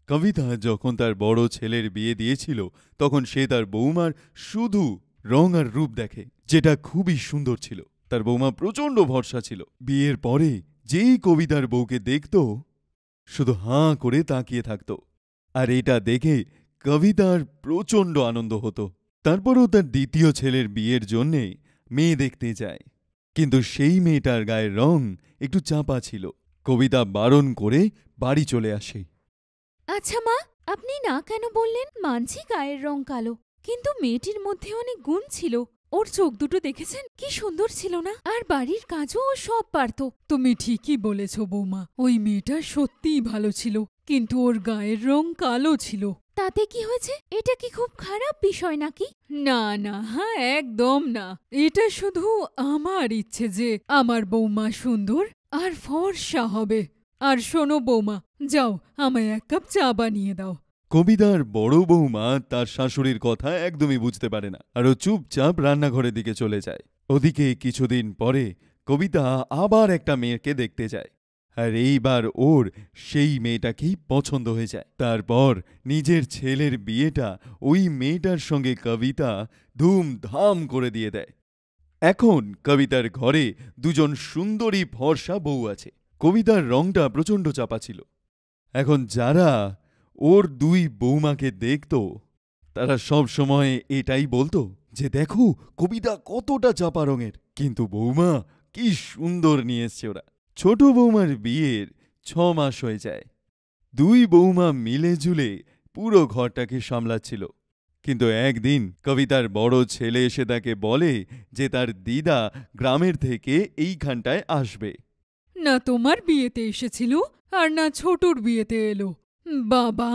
কবিতা যখন তার বড় ছেলের বিয়ে দিয়েছিল তখন সে তার বৌমার শুধু রং আর রূপ দেখে, যেটা খুবই সুন্দর ছিল। তার বৌমা প্রচণ্ড ভরসা ছিল। বিয়ের পরে যেই কবিতার বউকে দেখত শুধু হাঁ করে তাকিয়ে থাকত, আর এটা দেখে কবিতার প্রচণ্ড আনন্দ হতো। তারপরও তার দ্বিতীয় ছেলের বিয়ের জন্যে মেয়ে দেখতে যায়, কিন্তু সেই মেয়েটার গায়ের রং একটু চাপা ছিল। কবিতা বারণ করে বাড়ি চলে আসে। আচ্ছা মা, আপনি না কেন বললেন? মানছি গায়ের রং কালো, কিন্তু মেয়েটির মধ্যে অনেক গুণ ছিল। ওর চোখ দুটো দেখেছেন কি সুন্দর ছিল না? আর বাড়ির কাজও ও সব পারত। তুমি ঠিকই বলেছ বৌমা, ওই মেয়েটা সত্যিই ভালো ছিল, কিন্তু ওর গায়ের রং কালো ছিল। তাতে কি হয়েছে? এটা কি খুব খারাপ বিষয় নাকি? না না, হ্যাঁ একদম না। এটা শুধু আমার ইচ্ছে যে আমার বৌমা সুন্দর আর ফর্সা হবে। আর শোনো বৌমা, যাও আমায় এক কাপ চা বানিয়ে দাও। কবিতার বড় বৌমা তার শাশুড়ির কথা একদমই বুঝতে পারে না, আর ও চুপচাপ রান্নাঘরের দিকে চলে যায়। ওদিকে কিছুদিন পরে কবিতা আবার একটা মেয়েকে দেখতে যায়, আর এইবার ওর সেই মেয়েটাকেই পছন্দ হয়ে যায়। তারপর নিজের ছেলের বিয়েটা ওই মেয়েটার সঙ্গে কবিতা ধুমধাম করে দিয়ে দেয়। এখন কবিতার ঘরে দুজন সুন্দরী ফর্সা বউ আছে। কবিতার রংটা প্রচণ্ড চাপা ছিল। এখন যারা ওর দুই বৌমাকে দেখত তারা সব সময় এটাই বলতো যে দেখো কবিতা কতটা চাপা রঙের, কিন্তু বৌমা কি সুন্দর নিয়ে এসছে ওরা। ছোট বৌমার বিয়ের 6 মাস হয়ে যায়। দুই বৌমা মিলে ঝুলে পুরো ঘরটাকে সামলাচ্ছিল, কিন্তু একদিন কবিতার বড় ছেলে এসে তাকে বলে যে তার দিদা গ্রামের থেকে এইখানটায় আসবে। না তোমার বিয়েতে এসেছিল আর না ছোটুর বিয়েতে এলো। বাবা,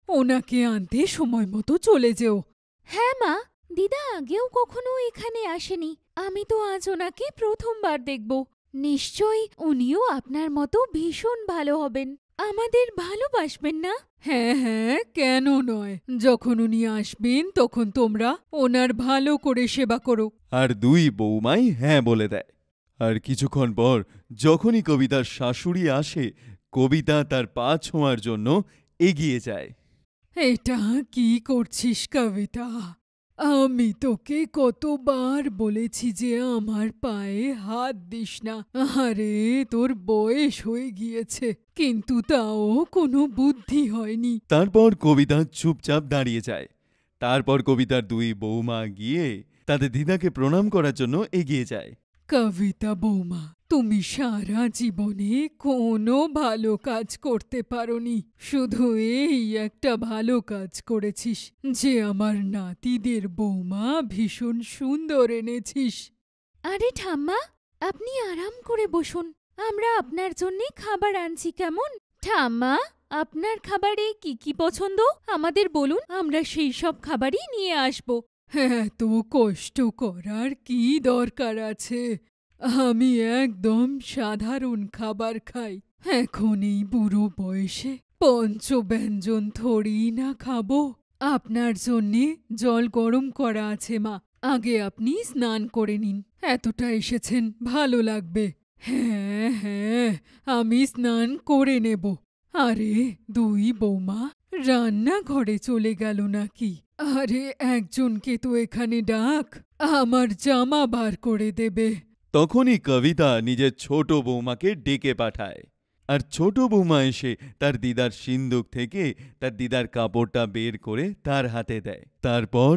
ওনাকে আনতে সময় মতো চলে যেও। হ্যাঁ মা, দিদা আগেও কখনো এখানে আসেনি। আমি তো আজ ওনাকে প্রথমবার দেখব। নিশ্চয়ই উনিও আপনার মতো ভীষণ ভালো হবেন, আমাদের ভালোবাসবেন না? হ্যাঁ হ্যাঁ, কেন নয়। যখন উনি আসবেন তখন তোমরা ওনার ভালো করে সেবা করো। আর দুই বৌমাই হ্যাঁ বলে দেয়। আর কিছুক্ষণ পর যখনই কবিতার শাশুড়ি আসে, কবিতা তার পা ছোঁয়ার জন্য এগিয়ে যায়। এটা কি করছিস কবিতা? আমি তোকে কতবার বলেছি যে আমার পায়ে হাত দিস না। আরে তোর বয়স হয়ে গিয়েছে, কিন্তু তাও কোনো বুদ্ধি হয়নি। তারপর কবিতা চুপচাপ দাঁড়িয়ে যায়। তারপর কবিতার দুই বৌমা গিয়ে তাদের দিদাকে প্রণাম করার জন্য এগিয়ে যায়। কবিতা বৌমা, তুমি সারা জীবনে কোনো ভালো কাজ করতে পারোনি, শুধু এই একটা ভালো কাজ করেছিস যে আমার নাতিদের বৌমা ভীষণ সুন্দর এনেছিস। আরে ঠাম্মা, আপনি আরাম করে বসুন, আমরা আপনার জন্যে খাবার আনছি কেমন? ঠাম্মা, আপনার খাবারে কি কি পছন্দ আমাদের বলুন, আমরা সেই সব খাবারই নিয়ে আসব। এত কষ্ট করার কি দরকার আছে? আমি একদম সাধারণ খাবার খাই। এখন এই বুড়ো বয়সে পঞ্চব্যঞ্জন থরি না খাবো। আপনার জন্যে জল গরম করা আছে মা, আগে আপনি স্নান করে নিন। এতটা এসেছেন, ভালো লাগবে। হ্যাঁ হ্যাঁ, আমি স্নান করে নেব। আরে দুই বৌমা রান্নাঘরে চলে গেল নাকি? আরে একজনকে তো এখানে ডাক, আমার জামা বার করে দেবে। তখনই কবিতা নিজের ছোট বৌমাকে ডেকে পাঠায়, আর ছোট বৌমা এসে তার দিদার সিন্দুক থেকে তার দিদার কাপড়টা বের করে তার হাতে দেয়। তারপর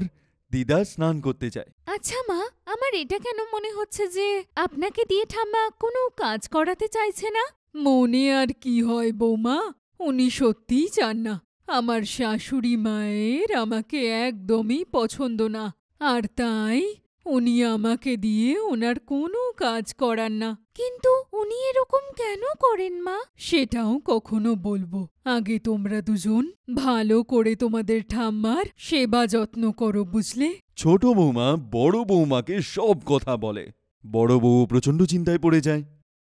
দিদা স্নান করতে যায়। আচ্ছা মা, আমার এটা কেন মনে হচ্ছে যে আপনাকে দিয়ে ঠাম্মা কোনো কাজ করাতে চাইছে না? মনে আর কি হয় বৌমা, উনি সত্যিই চান না। আমার শাশুড়ি মায়ের আমাকে একদমই পছন্দ না, আর তাই উনি আমাকে দিয়ে ওনার কোনো কাজ করান না। কিন্তু উনি এরকম কেন করেন মা? সেটাও কখনো বলবো। আগে তোমরা দুজন ভালো করে তোমাদের ঠাম্মার সেবা যত্ন করো, বুঝলে? ছোট বৌমা বড় বৌমাকে সব কথা বলে। বড় বউ প্রচণ্ড চিন্তায় পড়ে যায়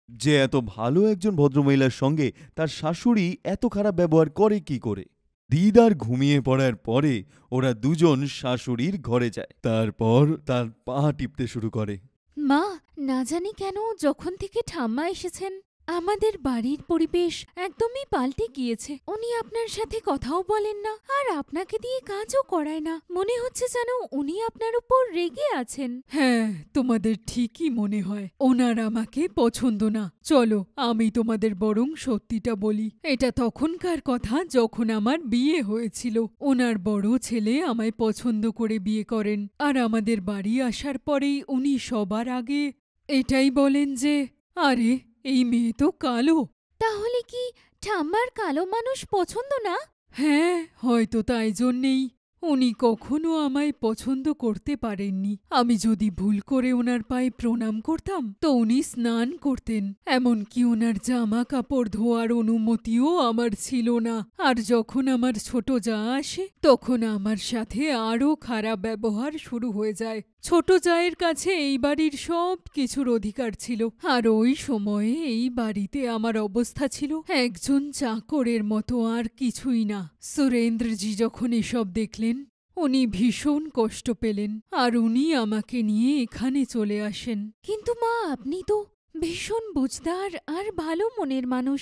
যে এত ভালো একজন ভদ্রমহিলার সঙ্গে তার শাশুড়ি এত খারাপ ব্যবহার করে কি করে। দিদার ঘুমিয়ে পড়ার পরে ওরা দুজন শাশুড়ির ঘরে যায়। তারপর তার পা টিপতে শুরু করে। মা, না জানি কেন যখন থেকে ঠাম্মা এসেছেন আমাদের বাড়ির পরিবেশ একদমই পাল্টে গিয়েছে। উনি আপনার সাথে কথাও বলেন না, আর আপনাকে দিয়ে কাজও করায় না। মনে হচ্ছে যেন উনি আপনার উপর রেগে আছেন। হ্যাঁ, তোমাদের ঠিকই মনে হয় ওনার আমাকে পছন্দ না। চলো আমি তোমাদের বরং সত্যিটা বলি। এটা তখনকার কথা যখন আমার বিয়ে হয়েছিল। ওনার বড় ছেলে আমায় পছন্দ করে বিয়ে করেন, আর আমাদের বাড়ি আসার পরেই উনি সবার আগে এটাই বলেন যে, আরে এই মেয়ে তো কালো। তাহলে কি ঠাম্মার কালো মানুষ পছন্দ না? হ্যাঁ, হয়তো তাই জন্যেই উনি কখনো আমায় পছন্দ করতে পারেননি। আমি যদি ভুল করে ওনার পায়ে প্রণাম করতাম তো উনি স্নান করতেন। এমনকি ওনার জামা কাপড় ধোয়ার অনুমতিও আমার ছিল না। আর যখন আমার ছোট জা আসে তখন আমার সাথে আরও খারাপ ব্যবহার শুরু হয়ে যায়। ছোট জায়ের কাছে এই বাড়ির সব কিছুর অধিকার ছিল, আর ওই সময়ে এই বাড়িতে আমার অবস্থা ছিল একজন চাকরের মতো, আর কিছুই না। সুরেন্দ্রজি যখন এসব দেখলেন উনি ভীষণ কষ্ট পেলেন, আর উনি আমাকে নিয়ে এখানে চলে আসেন। কিন্তু মা, আপনি তো ভীষণ বুঝদার আর ভালো মনের মানুষ।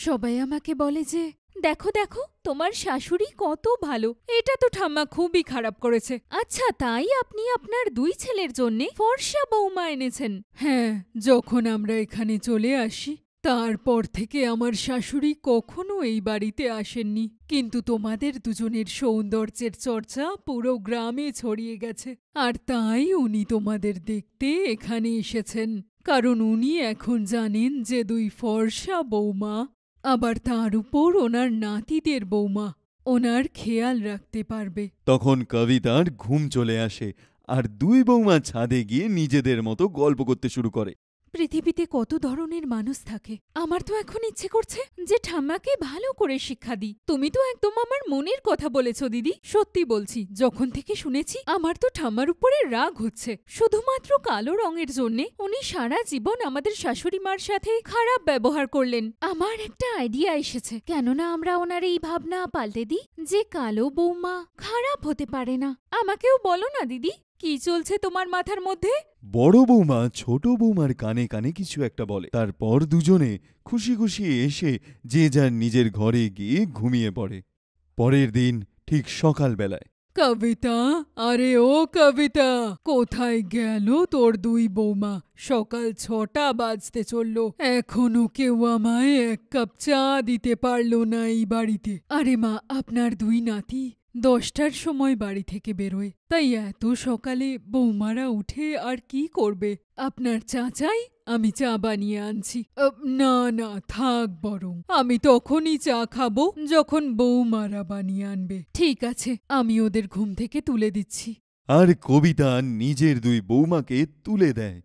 সবাই আমাকে বলে যে, দেখো দেখো তোমার শাশুড়ি কত ভালো। এটা তো ঠাম্মা খুবই খারাপ করেছে। আচ্ছা, তাই আপনি আপনার 2 ছেলের জন্যে ফর্সা বৌমা এনেছেন? হ্যাঁ, যখন আমরা এখানে চলে আসি তারপর থেকে আমার শাশুড়ি কখনো এই বাড়িতে আসেননি। কিন্তু তোমাদের দুজনের সৌন্দর্যের চর্চা পুরো গ্রামে ছড়িয়ে গেছে, আর তাই উনি তোমাদের দেখতে এখানে এসেছেন। কারণ উনি এখন জানেন যে 2 ফর্সা বৌমা, আবার তার উপর ওনার নাতিদের বৌমা, ওনার খেয়াল রাখতে পারবে। তখন কবিতার ঘুম চলে আসে, আর 2 বৌমা ছাদে গিয়ে নিজেদের মতো গল্প করতে শুরু করে। পৃথিবীতে কত ধরনের মানুষ থাকে। আমার তো এখন ইচ্ছে করছে যে ঠাম্মাকে ভালো করে শিক্ষা দিই। তুমি তো একদম আমার মনের কথা বলেছ দিদি। সত্যি বলছি, যখন থেকে শুনেছি আমার তো ঠাম্মার উপরে রাগ হচ্ছে। শুধুমাত্র কালো রঙের জন্যে উনি সারা জীবন আমাদের শাশুড়ি মার সাথে খারাপ ব্যবহার করলেন। আমার একটা আইডিয়া এসেছে, কেননা আমরা ওনার এই ভাবনা পাল্টে দিই যে কালো বৌমা খারাপ হতে পারে না। আমাকেও বলো না দিদি, কি চলছে তোমার মাথার মধ্যে? বড় বৌমা ছোট বৌমার কানে কানে কিছু একটা বলে। তারপর দুজনে খুশি খুশি এসে যে যার নিজের ঘরে গিয়ে ঘুমিয়ে পড়ে। পরের দিন ঠিক সকালবেলায়, কবিতা, আরে ও কবিতা, কোথায় গেল তোর 2 বৌমা? সকাল 6টা বাজতে চলল, এখনো কেউ আমায় 1 কাপ চা দিতে পারল না এই বাড়িতে। আরে মা, আপনার 2 নাতি 10টার সময় বাড়ি থেকে বেরোয়, তাই এত সকালে বৌমারা উঠে আর কি করবে? আপনার চা চাই? আমি চা বানিয়ে আনছি। না না, থাক, বরং আমি তখনই চা খাবো যখন বৌমারা বানিয়ে আনবে। ঠিক আছে, আমি ওদের ঘুম থেকে তুলে দিচ্ছি। আর কবিতা নিজের 2 বৌমাকে তুলে দেয়।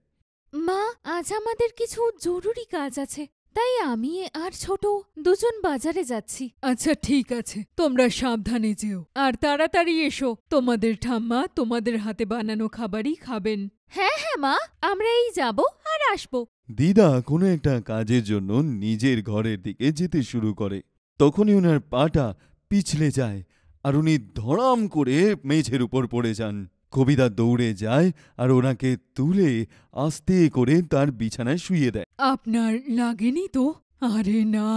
মা, আজ আমাদের কিছু জরুরি কাজ আছে, তাই আমি আর ছোট দুজন বাজারে যাচ্ছি। আচ্ছা ঠিক আছে, তোমরা সাবধানে যেও, আর তাড়াতাড়ি এসো। তোমাদের ঠাম্মা তোমাদের হাতে বানানো খাবারই খাবেন। হ্যাঁ হ্যাঁ মা, আমরা এই যাব আর আসব। দিদা কোনো একটা কাজের জন্য নিজের ঘরের দিকে যেতে শুরু করে। তখনই ওনার পাটা পিছলে যায়, আর উনি ধড়াম করে মেঝের উপর পড়ে যান। কবিতা দৌড়ে যায় আর ওনাকে তুলে আস্তে করে তার বিছানায় শুইয়ে দেয়। আপনার লাগেনি তো? আরে না,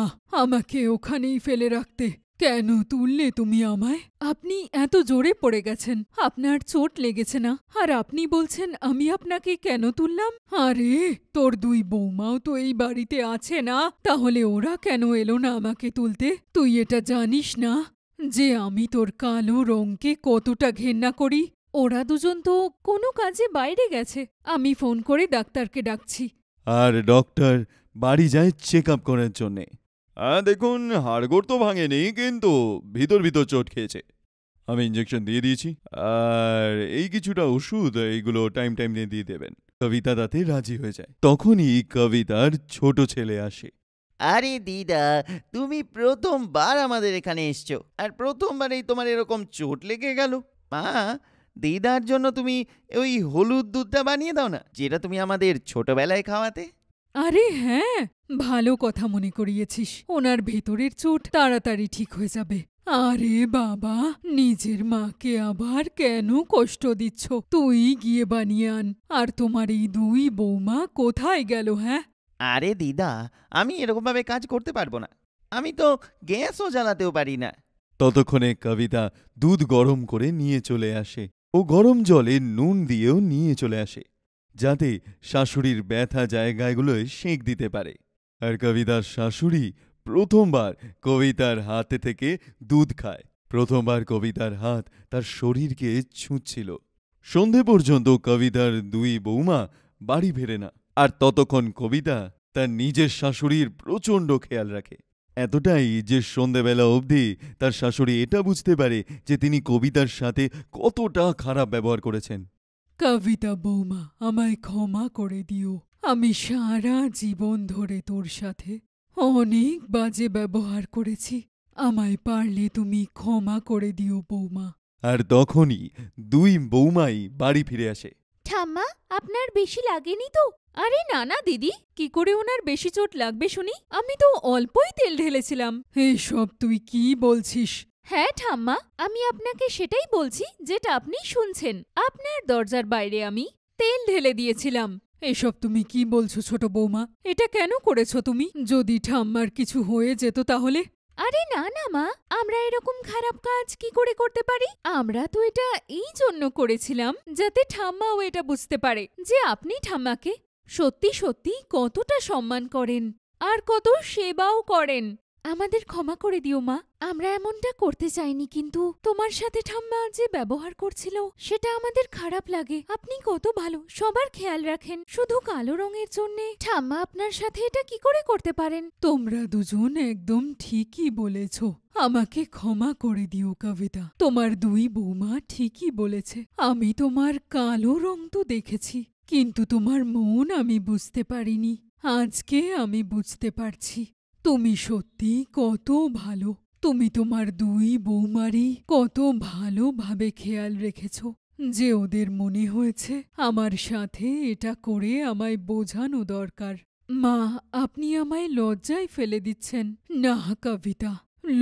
আমাকে ওখানেই ফেলে রাখতে। কেন তুললে তুমি আমায়? আপনি এত জোরে পড়ে গেছেন, আপনার চোট লেগেছে না? আর আপনি বলছেন আমি আপনাকে কেন তুললাম? আরে তোর 2 বৌমাও তো এই বাড়িতে আছে না, তাহলে ওরা কেন এলো না আমাকে তুলতে? তুই এটা জানিস না যে আমি তোর কালো রঙকে কতটা ঘেন্না করি? ওরা দুজন তো কোনো কাজে বাইরে গেছে, আমি ফোন করে ডাক্তারকে ডাকছি। আর ডক্টর বাড়ি যায় চেক আপ করার জন্যে। দেখুন, হাড়গোড় তো ভাঙেনি, কিন্তু ভিতর ভিতর চোট খেয়েছে। আমি ইঞ্জেকশন দিয়ে দিয়েছি, আর এই কিছুটা ওষুধ এইগুলো টাইম টাইম দিয়ে দেবেন। কবিতা তাতে রাজি হয়ে যায়। তখনই কবিতার ছোট ছেলে আসে। আরে দিদা, তুমি প্রথমবার আমাদের এখানে এসছো, আর প্রথমবারেই তোমার এরকম চোট লেগে গেল। মা, দিদার জন্য তুমি ওই হলুদ দুধটা বানিয়ে দাও না, যেটা তুমি আমাদের ছোটবেলায় খাওয়াতে। আরে হ্যাঁ, ভালো কথা মনে করিয়েছিস। ওনার ভেতরের চোট তাড়াতাড়ি ঠিক হয়ে যাবে। আরে বাবা, নিজের মাকে আবার কেন কষ্ট দিচ্ছ? তুই গিয়ে বানিয়ে আন। আর তোমার এই 2 বৌমা কোথায় গেল? হ্যাঁ, আরে দিদা, আমি এরকমভাবে কাজ করতে পারবো না। আমি তো গ্যাসও জ্বালাতেও পারি না। ততক্ষণে কবিতা দুধ গরম করে নিয়ে চলে আসে ও গরম জলে নুন দিয়েও নিয়ে চলে আসে, যাতে শাশুড়ির ব্যথা জায়গাগুলোয় সেঁক দিতে পারে। আর কবিতার শাশুড়ি প্রথমবার কবিতার হাতে থেকে দুধ খায়। প্রথমবার কবিতার হাত তার শরীরকে ছুঁচ্ছিল। সন্ধে পর্যন্ত কবিতার দুই বৌমা বাড়ি ফেরে না, আর ততক্ষণ কবিতা তার নিজের শাশুড়ির প্রচণ্ড খেয়াল রাখে। এতটাই যে সন্ধেবেলা অবধি তার শাশুড়ি এটা বুঝতে পারে যে তিনি কবিতার সাথে কতটা খারাপ ব্যবহার করেছেন। কবিতা বৌমা, আমায় ক্ষমা করে দিও। আমি সারা জীবন ধরে তোর সাথে অনেক বাজে ব্যবহার করেছি। আমায় পারলে তুমি ক্ষমা করে দিও বৌমা। আর তখনই দুই বৌমাই বাড়ি ফিরে আসে। ঠাম্মা, আপনার বেশি লাগেনি তো? আরে না না দিদি, কি করে ওনার বেশি চোট লাগবে শুনি? আমি তো অল্পই তেল ঢেলেছিলাম। এসব তুই কি বলছিস? হ্যাঁ ঠাম্মা, আমি আপনাকে সেটাই বলছি যেটা আপনি শুনছেন। আপনার দরজার বাইরে আমি তেল ঢেলে দিয়েছিলাম। এসব তুমি কি বলছো ছোট বৌমা? এটা কেন করেছো তুমি? যদি ঠাম্মার কিছু হয়ে যেত তাহলে? আরে না না মা, আমরা এরকম খারাপ কাজ কি করে করতে পারি? আমরা তো এটা এই জন্য করেছিলাম যাতে ঠাম্মাও এটা বুঝতে পারে যে আপনি ঠাম্মাকে সত্যি সত্যি কতটা সম্মান করেন আর কত সেবাও করেন। আমাদের ক্ষমা করে দিও মা, আমরা এমনটা করতে চাইনি, কিন্তু তোমার সাথে ঠাম্মা যে ব্যবহার করছিল সেটা আমাদের খারাপ লাগে। আপনি কত ভালো, সবার খেয়াল রাখেন, শুধু কালো রঙের জন্যে ঠাম্মা আপনার সাথে এটা কি করে করতে পারেন? তোমরা দুজন একদম ঠিকই বলেছ। আমাকে ক্ষমা করে দিও কবিতা। তোমার দুই বৌমা ঠিকই বলেছে। আমি তোমার কালো রং তো দেখেছি, কিন্তু তোমার মন আমি বুঝতে পারিনি। আজকে আমি বুঝতে পারছি তুমি সত্যি কত ভালো। তুমি তোমার দুই বৌমারই কত ভালোভাবে খেয়াল রেখেছ যে ওদের মনে হয়েছে আমার সাথে এটা করে আমায় বোঝানো দরকার। মা, আপনি আমায় লজ্জায় ফেলে দিচ্ছেন। না কবিতা,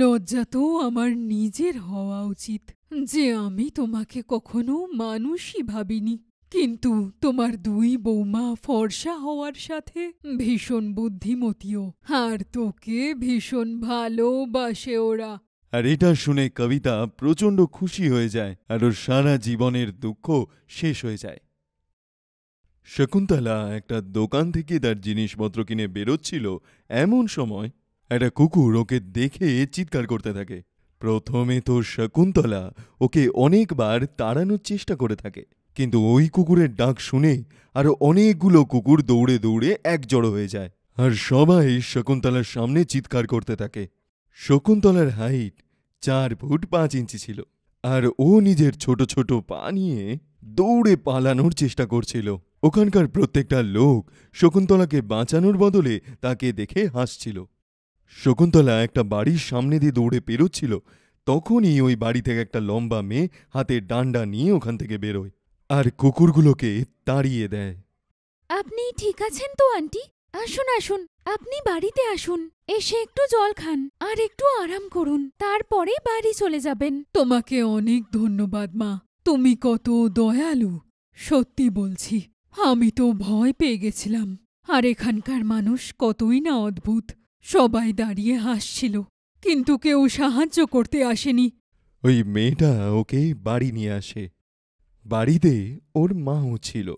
লজ্জা তো আমার নিজের হওয়া উচিত যে আমি তোমাকে কখনো মানুষই ভাবিনি। কিন্তু তোমার দুই বৌমা ফর্সা হওয়ার সাথে ভীষণ বুদ্ধিমতীও, আর তোকে ভীষণ ভালোবাসে ওরা। আর এটা শুনে কবিতা প্রচণ্ড খুশি হয়ে যায়, আর ওর সারা জীবনের দুঃখ শেষ হয়ে যায়। শকুন্তলা একটা দোকান থেকে তার জিনিসপত্র কিনে বেরোচ্ছিল, এমন সময় একটা কুকুর ওকে দেখে চিৎকার করতে থাকে। প্রথমে তো শকুন্তলা ওকে অনেকবার তাড়ানোর চেষ্টা করে থাকে, কিন্তু ওই কুকুরের ডাক শুনে আরো অনেকগুলো কুকুর দৌড়ে দৌড়ে একজড়ো হয়ে যায়, আর সবাই শকুন্তলার সামনে চিৎকার করতে থাকে। শকুন্তলার হাইট 4 ফুট 5 ইঞ্চি ছিল, আর ও নিজের ছোট ছোট পা নিয়ে দৌড়ে পালানোর চেষ্টা করছিল। ওখানকার প্রত্যেকটা লোক শকুন্তলাকে বাঁচানোর বদলে তাকে দেখে হাসছিল। শকুন্তলা একটা বাড়ির সামনে দিয়ে দৌড়ে পেরোচ্ছিল, তখনই ওই বাড়ি থেকে একটা লম্বা মেয়ে হাতে ডান্ডা নিয়ে ওখান থেকে বেরোয় আর কুকুরগুলোকে তাড়িয়ে দেয়। আপনি ঠিক আছেন তো আন্টি? আসুন আসুন, আপনি বাড়িতে আসুন, এসে একটু জল খান আর একটু আরাম করুন, তারপরে বাড়ি চলে যাবেন। তোমাকে অনেক ধন্যবাদ মা, তুমি কত দয়ালু। সত্যি বলছি, আমি তো ভয় পেয়ে গেছিলাম। আর এখানকার মানুষ কতই না অদ্ভুত। সবাই দাঁড়িয়ে হাসছিল, কিন্তু কেউ সাহায্য করতে আসেনি। ওই মেয়েটা ওকে বাড়ি নিয়ে আসে। বাড়িতে ওর মাও ছিল।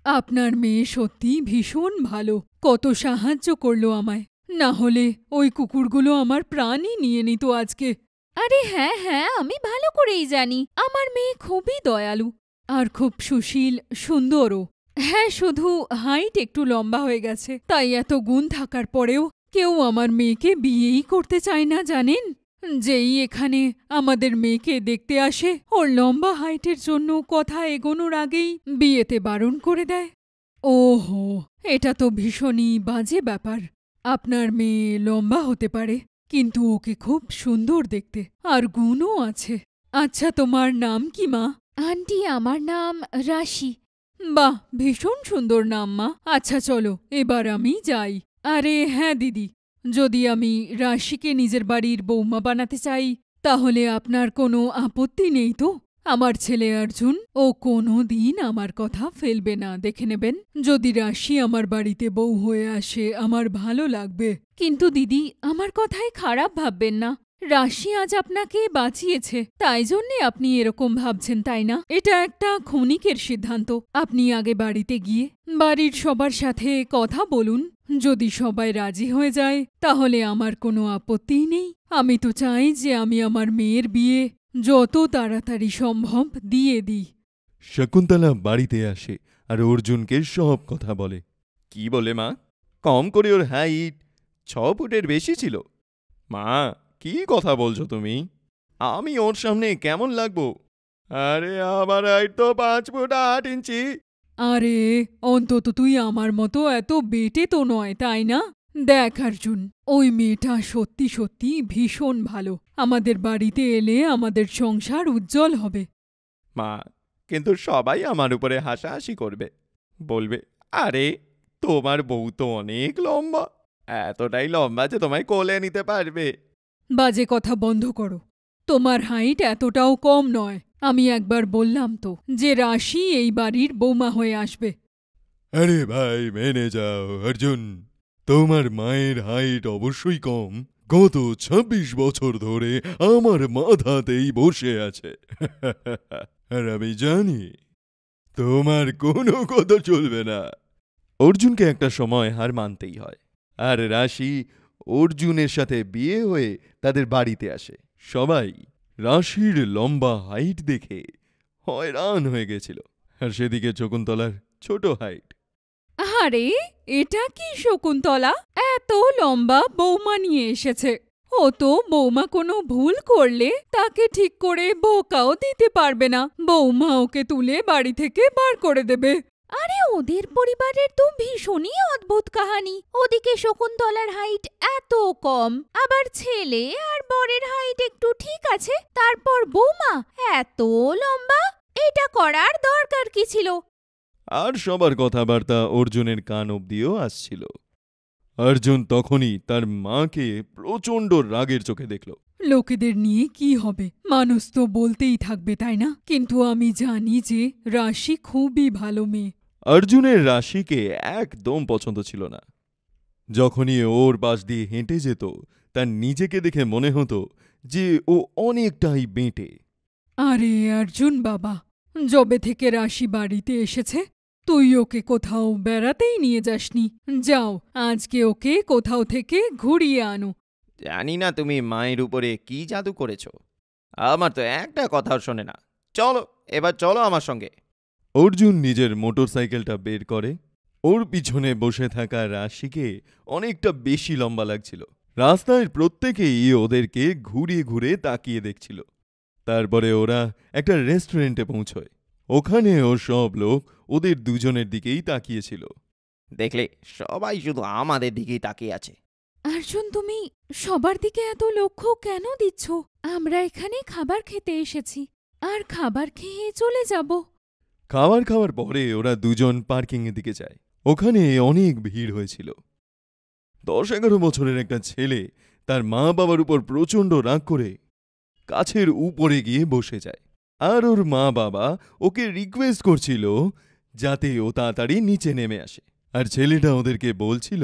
আপনার মেয়ে সত্যি ভীষণ ভালো, কত সাহায্য করলো আমায়। না হলে ওই কুকুরগুলো আমার প্রাণই নিয়ে নিত আজকে। আরে হ্যাঁ হ্যাঁ, আমি ভালো করেই জানি আমার মেয়ে খুবই দয়ালু আর খুব সুশীল, সুন্দরও। হ্যাঁ, শুধু হাইট একটু লম্বা হয়ে গেছে, তাই এত গুণ থাকার পরেও কেউ আমার মেয়েকে বিয়েই করতে চায় না জানেন। যেই এখানে আমাদের মেয়েকে দেখতে আসে, ওর লম্বা হাইটের জন্য কথা এগোনোর আগেই বিয়েতে বারণ করে দেয়। ওহো, এটা তো ভীষণই বাজে ব্যাপার। আপনার মেয়ে লম্বা হতে পারে, কিন্তু ওকে খুব সুন্দর দেখতে, আর গুণও আছে। আচ্ছা, তোমার নাম কি মা? আন্টি, আমার নাম রাশি। বাহ, ভীষণ সুন্দর নাম মা। আচ্ছা চলো, এবার আমি যাই। আরে হ্যাঁ দিদি, যদি আমি রাশিকে নিজের বাড়ির বৌমা বানাতে চাই, তাহলে আপনার কোনো আপত্তি নেই তো? আমার ছেলে অর্জুন ও কোনো দিন আমার কথা ফেলবে না, দেখে নেবেন। যদি রাশি আমার বাড়িতে বউ হয়ে আসে আমার ভালো লাগবে। কিন্তু দিদি, আমার কথায় খারাপ ভাববেন না। রাশি আজ আপনাকে বাঁচিয়েছে, তাই জন্যে আপনি এরকম ভাবছেন, তাই না? এটা একটা ক্ষণিকের সিদ্ধান্ত। আপনি আগে বাড়িতে গিয়ে বাড়ির সবার সাথে কথা বলুন। যদি সবাই রাজি হয়ে যায় তাহলে আমার কোনো আপত্তিই নেই। আমি তো চাই যে আমি আমার মেয়ের বিয়ে যত তাড়াতাড়ি সম্ভব দিয়ে দিই। শকুন্তলা বাড়িতে আসে আর অর্জুনকে সব কথা বলে। কি বলে মা? কম করে ওর হাইট 6 ফুটের বেশি ছিল। মা, কি কথা বলছো তুমি? আমি ওর সামনে কেমন লাগবো? আরে আমার হাইট তো 5 ফুট 8 ইঞ্চি। আরে অন্তত তুই আমার মতো এত বেটে তো নয়, তাই না? দেখ অর্জুন, ওই মেয়েটা সত্যি সত্যি ভীষণ ভালো। আমাদের বাড়িতে এলে আমাদের সংসার উজ্জ্বল হবে। মা, কিন্তু সবাই আমার উপরে হাসাহাসি করবে, বলবে আরে তোমার বউ তো অনেক লম্বা, এতটাই লম্বা যে তোমায় কোলে নিতে পারবে। বাজে কথা বন্ধ করো। তোমার হাইট এতটাও কম নয়। আমি একবার বললাম তো যে রাশি এই বাড়ির বৌমা হয়ে আসবে। আরে ভাই, মেনে যাও অর্জুন, তোমার মায়ের হাইট অবশ্যই কম। গত 26 বছর ধরে আমার মাথাতেই বসে আছে। আর আমি জানি তোমার কোনো কথা চলবে না। অর্জুনকে একটা সময় হার মানতেই হয়। আর রাশি অর্জুনের সাথে বিয়ে হয়ে তাদের বাড়িতে আসে। সবাই রাশির লম্বা হাইট দেখে হয়রান হয়ে গেছিল। আর সেদিকে শকুন্তলার ছোট হাইট। আরে, এটা কি শকুন্তলা এত লম্বা বৌমা নিয়ে এসেছে? ও তো বৌমা কোনো ভুল করলে তাকে ঠিক করে বকাও দিতে পারবে না। বৌমা ওকে তুলে বাড়ি থেকে বার করে দেবে। আরে, ওদের পরিবারের তো ভীষণই অদ্ভুত কাহিনী। ওদিকে শকুন্তলার হাইট এত কম, আবার ছেলে আর বরের হাইট একটু ঠিক আছে, তারপর বৌমা এত লম্বা। এটা করার দরকার কি ছিল? আর সবার কথাবার্তা অর্জুনের কান অব্দিও আসছিল। অর্জুন তখনই তার মাকে প্রচণ্ড রাগের চোখে দেখল। লোকেদের নিয়ে কি হবে, মানুষ তো বলতেই থাকবে, তাই না? কিন্তু আমি জানি যে রাশি খুবই ভালো মেয়ে। অর্জুনের রাশিকে একদম পছন্দ ছিল না। যখনই ওর পাশ দিয়ে হেঁটে যেত তার নিজেকে দেখে মনে হতো যে ও অনেকটাই বেঁটে। আরে অর্জুন বাবা, যবে থেকে রাশি বাড়িতে এসেছে তুই ওকে কোথাও বেড়াতেই নিয়ে যাসনি। যাও, আজকে ওকে কোথাও থেকে ঘুরিয়ে আনো। জানি না তুমি মায়ের উপরে কি জাদু করেছ, আমার তো একটা কথাও শোনে না। চলো, এবার চলো আমার সঙ্গে। অর্জুন নিজের মোটরসাইকেলটা বের করে। ওর পিছনে বসে থাকা রাশিকে অনেকটা বেশি লম্বা লাগছিল। রাস্তায় প্রত্যেকেই ওদেরকে ঘুরিয়ে ঘুরে তাকিয়ে দেখছিল। তারপরে ওরা একটা রেস্টুরেন্টে পৌঁছয়। ওখানেও সব লোক ওদের দুজনের দিকেই তাকিয়েছিল। দেখলে, সবাই শুধু আমাদের দিকেই তাকিয়ে আছে। অর্জুন, তুমি সবার দিকে এত লক্ষ্য কেন দিচ্ছ? আমরা এখানে খাবার খেতে এসেছি, আর খাবার খেয়ে চলে যাব। খাওয়ার পরে ওরা দুজন পার্কিংয়ের দিকে যায়। ওখানে অনেক ভিড় হয়েছিল। 10-11 বছরের একটা ছেলে তার মা বাবার উপর প্রচণ্ড রাগ করে গাছের উপরে গিয়ে বসে যায়। আর ওর মা বাবা ওকে রিকোয়েস্ট করছিল যাতে ও তাড়াতাড়ি নিচে নেমে আসে। আর ছেলেটা ওদেরকে বলছিল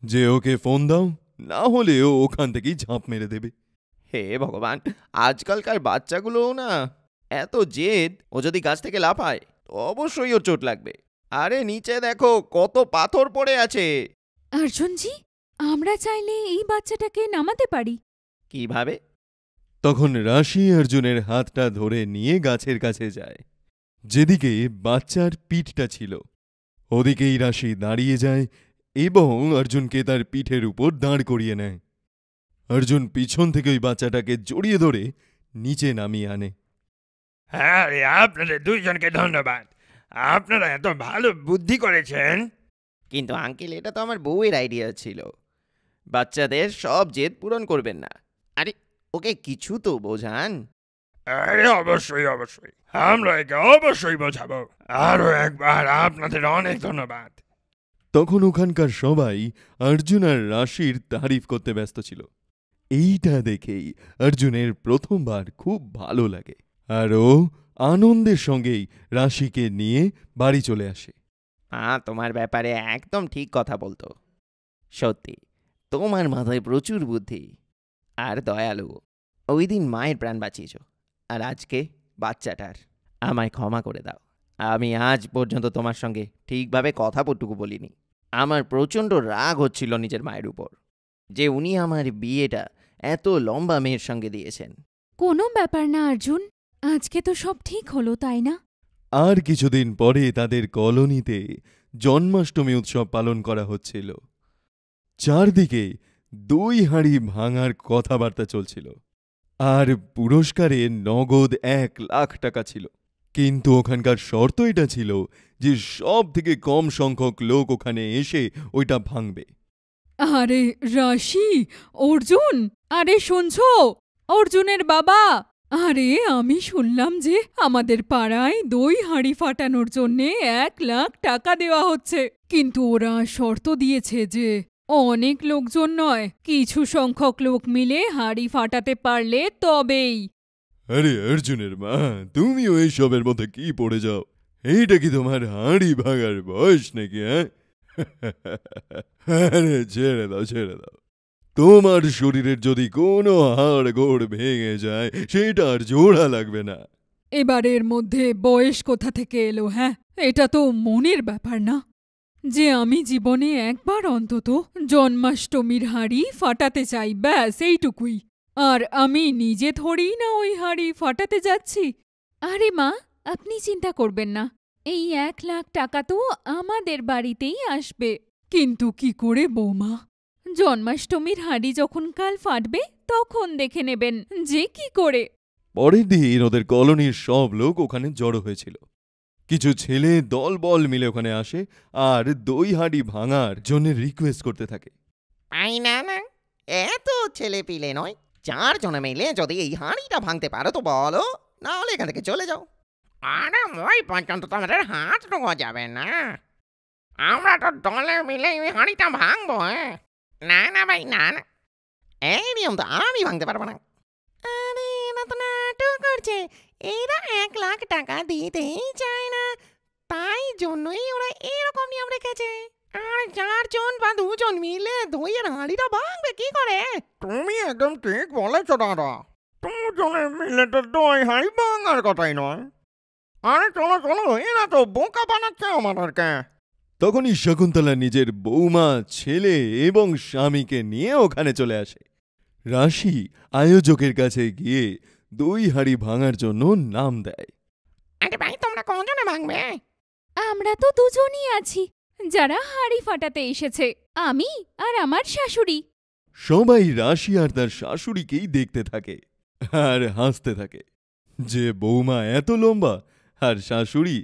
যে ওকে ফোন দাও, না হলে ও ওখান থেকেই ঝাঁপ মেরে দেবে। হে ভগবান, আজকালকার বাচ্চাগুলোও না এত জেদ। ও যদি গাছ থেকে লাফায় তো অবশ্যই ওর চোট লাগবে। আরে নিচে দেখো কত পাথর পড়ে আছে। অর্জুনজি, আমরা চাইলে এই বাচ্চাটাকে নামাতে পারি। কিভাবে? তখন রাশি অর্জুনের হাতটা ধরে নিয়ে গাছের কাছে যায় যেদিকে বাচ্চার পিঠটা ছিল। ওদিকেই রাশি দাঁড়িয়ে যায় এবং অর্জুনকে তার পিঠের উপর দাঁড় করিয়ে নেয়। অর্জুন পিছন থেকে ওই বাচ্চাটাকে জড়িয়ে ধরে নিচে নামিয়ে আনে। হ্যাঁ, আপনাদের দুইজনকে ধন্যবাদ। আপনারা এত ভালো বুদ্ধি করেছেন। কিন্তু আঙ্কেল, এটা তো আমার বউয়ের আইডিয়া ছিল। বাচ্চাদের সব জেদ পূরণ করবেন না। আরে ওকে কিছু তো বোঝান। আরে অবশ্যই অবশ্যই, আমরা একে অবশ্যই বোঝাবো। আরো একবার আপনাদের অনেক ধন্যবাদ। তখন ওখানকার সবাই অর্জুন আর রাশির তারিফ করতে ব্যস্ত ছিল। এইটা দেখেই অর্জুনের প্রথমবার খুব ভালো লাগে। আর ও আনন্দের সঙ্গেই রাশিকে নিয়ে বাড়ি চলে আসে। মা তোমার ব্যাপারে একদম ঠিক কথা বলতো। সত্যি তোমার মাথায় প্রচুর বুদ্ধি আর দয়ালু। ওই দিন মায়ের প্রাণ বাঁচিয়েছ, আর আজকে বাচ্চাটার। আমায় ক্ষমা করে দাও। আমি আজ পর্যন্ত তোমার সঙ্গে ঠিকভাবে কথা পটুকু বলিনি। আমার প্রচণ্ড রাগ হচ্ছিল নিজের মায়ের উপর, যে উনি আমার বিয়েটা এত লম্বা মেয়ের সঙ্গে দিয়েছেন। কোনো ব্যাপার না অর্জুন, আজকে তো সব ঠিক হলো, তাই না? আর কিছুদিন পরে তাদের কলোনিতে জন্মাষ্টমী উৎসব পালন করা হচ্ছিল। চারদিকে 2 হাঁড়ি ভাঙার কথাবার্তা চলছিল, আর পুরস্কারে নগদ 1,00,000 টাকা ছিল। কিন্তু ওখানকার শর্ত এটা ছিল যে সব থেকে কম সংখ্যক লোক ওখানে এসে ওইটা ভাঙবে। আরে রাশি, অর্জুন, আরে শুনছো? অর্জুনের বাবা, আরে আমি শুনলাম যে আমাদের পাড়ায় দই হাঁড়ি ফাটানোর জন্যে 1,00,000 টাকা দেওয়া হচ্ছে। কিন্তু ওরা শর্ত দিয়েছে যে অনেক লোকজন নয়, কিছু সংখ্যক লোক মিলে হাঁড়ি ফাটাতে পারলে তবেই। আরে অর্জুনের মা, তুমিও এইসবের মধ্যে কি পড়ে যাও? এইটা কি তোমার হাঁড়ি ভাঙার বয়স নাকি? আরে ছেড়ে দাও, ছেড়ে দাও। তোমার শরীরের যদি কোনো হাড় গোড় ভেঙে যায়, সেটা আর জোড়া লাগবে না। এবারের মধ্যে বয়স কোথা থেকে এলো? হ্যাঁ, এটা তো মনের ব্যাপার না যে আমি জীবনে একবার অন্তত জন্মাষ্টমীর হাঁড়ি ফাটাতে চাই, ব্যাস এইটুকুই। আর আমি নিজে থোড়েই না ওই হাঁড়ি ফাটাতে যাচ্ছি। আরে মা, আপনি চিন্তা করবেন না, এই 1,00,000 টাকা তো আমাদের বাড়িতেই আসবে। কিন্তু কি করে বৌমা? জন্মাষ্টমীর হাঁড়ি যখন কাল ফাটবে তখন দেখে নেবেন যে কি করে। পরের দিন ওদের কলোনির সব লোক ওখানে জড়ো হয়েছিল। কিছু ছেলে দলবল মিলে ওখানে আসে আর দই হাঁড়ি ভাঙার জন্য রিকোয়েস্ট করতে থাকে। আই না না, এত ছেলে পিলে নয়, 4 জনে মিলে যদি এই হাঁড়িটা ভাঙতে পারো তো বলো, না হলে এখান থেকে চলে যাও। আরে ওই পর্যন্ত তো আমাদের হাত ঢোকা যাবে না। আমরা তো দলে মিলে ওই হাঁড়িটা ভাঙবো। না না ভাই, না না, এই নিয়ম তো আমি ভাঙতে পারবো না। আরে এরা তো নাটক করছে। এরা 1,00,000 টাকা দিতেই চায় না, তাই জন্যই ওরা এরকম নিয়ম রেখেছে। আর 4 জন বা 2 জন মিলে দইয়ের হাঁড়িটা ভাঙবে কি করে? তুমি একদম ঠিক বলেছো দাদা। 2 জনে মিলে তো দই হাঁড়ি ভাঙার কথাই নয়। আরে চলো চলো, এরা তো বোকা বানাচ্ছে আমাদেরকে। তখনই শকুন্তলা নিজের বৌমা, ছেলে এবং স্বামীকে নিয়ে ওখানে চলে আসে। রাশি আয়োজকের কাছে গিয়ে দই হাঁড়ি ভাঙার জন্য নাম দেয়। আরে ভাই, তোমরা কজনে ভাঙবে? আমরা তো দুজনই আছি যারা হাঁড়ি ফাটাতে এসেছে, আমি আর আমার শাশুড়ি। সবাই রাশি আর তার শাশুড়িকেই দেখতে থাকে আর হাসতে থাকে যে বৌমা এত লম্বা আর শাশুড়ি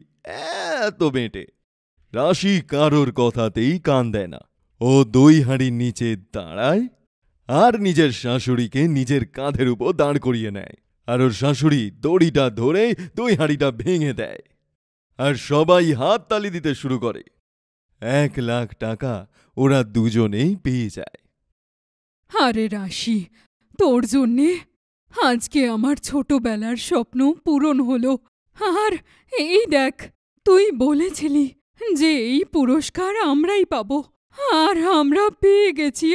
এত বেঁটে। রাশি কারোর কথাতেই কান দেয় না। ও দই হাঁড়ির নিচে দাঁড়ায় আর নিজের শাশুড়িকে নিজের কাঁধের উপর দাঁড় করিয়ে নেয়। আর ওর শাশুড়ি দড়িটা ধরে দই হাঁড়িটা ভেঙে দেয় আর সবাই হাত তালি দিতে শুরু করে। 1,00,000 টাকা ওরা দুজনেই পেয়ে যায়। আরে রাশি, তোর জন্যে আজকে আমার ছোটবেলার স্বপ্ন পূরণ হলো। আর এই দেখ, তুই বলেছিলি যে এই পুরস্কার আমরাই পাবো, আর আমরা পেয়ে গেছি।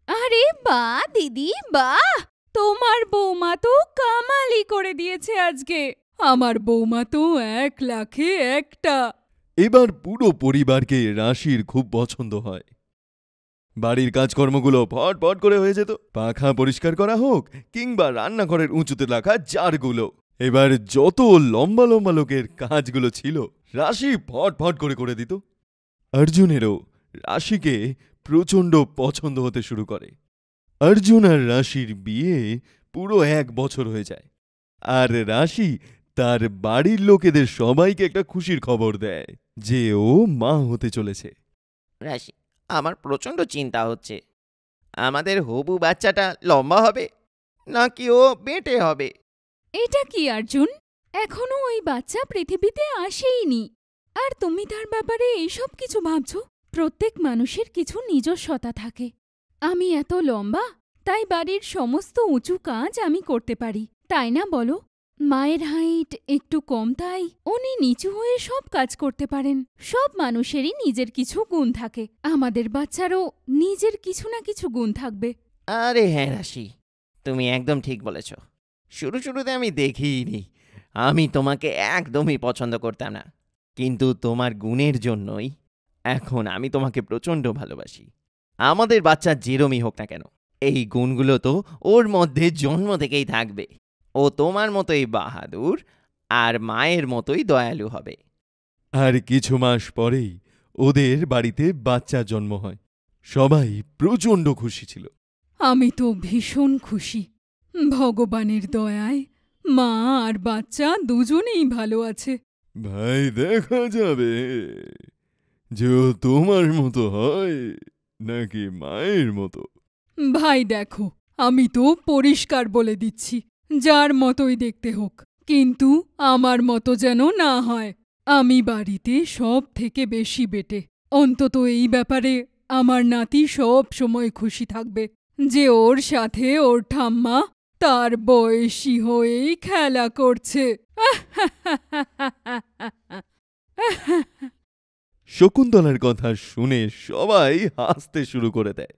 আরে বাহ দিদি, বাহ! তোমার বৌমা তো কামালি করে দিয়েছে আজকে। আমার বৌমা তো 1,00,000-এ 1টা। এবার পুরো পরিবারকে রাশির খুব পছন্দ হয়। বাড়ির কাজকর্মগুলো ফটফট করে হয়ে যেত, পাখা পরিষ্কার করা হোক কিংবা রান্নাঘরের উঁচুতে রাখা জারগুলো। এবার যত লম্বা লম্বা লোকের কাজগুলো ছিল রাশি ফটফট করে করে দিত। অর্জুনেরও রাশিকে প্রচণ্ড পছন্দ হতে শুরু করে। অর্জুন আর রাশির বিয়ে পুরো 1 বছর হয়ে যায়, আর রাশি তার বাড়ির লোকেদের সবাইকে একটা খুশির খবর দেয় যে ও মা হতে চলেছে। রাশি, আমার প্রচণ্ড চিন্তা হচ্ছে, আমাদের হবু বাচ্চাটা লম্বা হবে নাকি ও বেঁটে হবে? এটা কি অর্জুন, এখনো ওই বাচ্চা পৃথিবীতে আসেইনি আর তুমি তার ব্যাপারে এইসব কিছু ভাবছো? প্রত্যেক মানুষের কিছু নিজস্বতা থাকে। আমি এত লম্বা, তাই বাড়ির সমস্ত উঁচু কাজ আমি করতে পারি, তাই না বলো? মায়ের হাইট একটু কম, তাই উনি নিচু হয়ে সব কাজ করতে পারেন। সব মানুষেরই নিজের কিছু গুণ থাকে, আমাদের বাচ্চারও নিজের কিছু না কিছু গুণ থাকবে। আরে হ্যাঁ রাশি, তুমি একদম ঠিক বলেছ। শুরুতে আমি দেখিনি, আমি তোমাকে একদমই পছন্দ করতাম না, কিন্তু তোমার গুণের জন্যই এখন আমি তোমাকে প্রচণ্ড ভালোবাসি। আমাদের বাচ্চা যেরমই হোক না কেন, এই গুণগুলো তো ওর মধ্যে জন্ম থেকেই থাকবে। ও তোমার মতোই বাহাদুর আর মায়ের মতোই দয়ালু হবে। আর কিছু মাস পরেই ওদের বাড়িতে বাচ্চা জন্ম হয়। সবাই প্রচণ্ড খুশি ছিল। আমি তো ভীষণ খুশি। ভগবানের দয়ায় মা আর বাচ্চা দুজনেই ভালো আছে। ভাই, দেখা যাবে যে ও তোমার মতো হয় নাকি মায়ের মতো। ভাই দেখো, আমি তো পরিষ্কার বলে দিচ্ছি, যার মতোই দেখতে হোক, কিন্তু আমার মতো যেন না হয়। আমি বাড়িতে সব থেকে বেশি বেটে। অন্তত এই ব্যাপারে আমার নাতি সব সময় খুশি থাকবে যে ওর সাথে ওর ঠাম্মা তার বয়সী হয়েই খেলা করছে। শকুন্তলার কথা শুনে সবাই হাসতে শুরু করে দেয়।